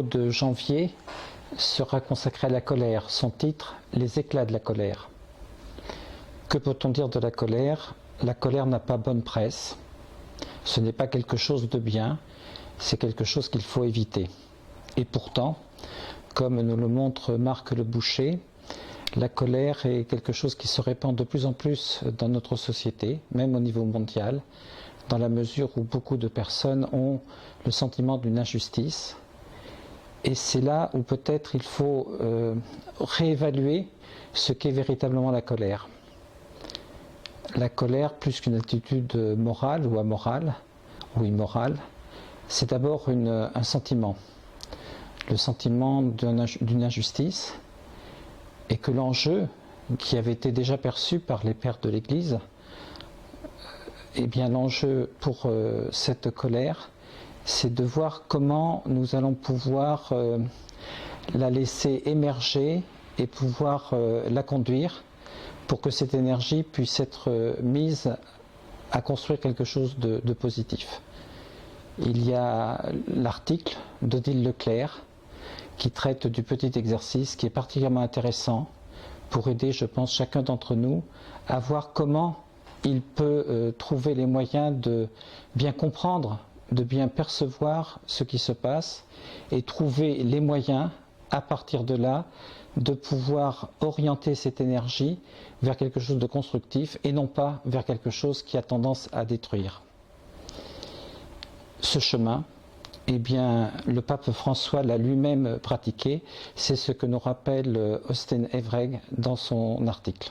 de janvier sera consacré à la colère. Son titre, Les éclats de la colère. Que peut-on dire de la colère? La colère n'a pas bonne presse. Ce n'est pas quelque chose de bien, c'est quelque chose qu'il faut éviter. Et pourtant, comme nous le montre Marc Le Boucher, la colère est quelque chose qui se répand de plus en plus dans notre société, même au niveau mondial, dans la mesure où beaucoup de personnes ont le sentiment d'une injustice. Et c'est là où peut-être il faut réévaluer ce qu'est véritablement la colère. La colère, plus qu'une attitude morale ou amorale ou immorale, c'est d'abord un sentiment. Le sentiment d'une injustice, et que l'enjeu, qui avait été déjà perçu par les pères de l'Église, eh bien l'enjeu pour cette colère, c'est de voir comment nous allons pouvoir la laisser émerger et pouvoir la conduire pour que cette énergie puisse être mise à construire quelque chose de positif. Il y a l'article d'Odile Leclerc qui traite du petit exercice, qui est particulièrement intéressant pour aider, je pense, chacun d'entre nous à voir comment il peut trouver les moyens de bien comprendre, de bien percevoir ce qui se passe et trouver les moyens, à partir de là, de pouvoir orienter cette énergie vers quelque chose de constructif et non pas vers quelque chose qui a tendance à détruire. Ce chemin, eh bien, le pape François l'a lui-même pratiqué, c'est ce que nous rappelle Øystein Evreg dans son article.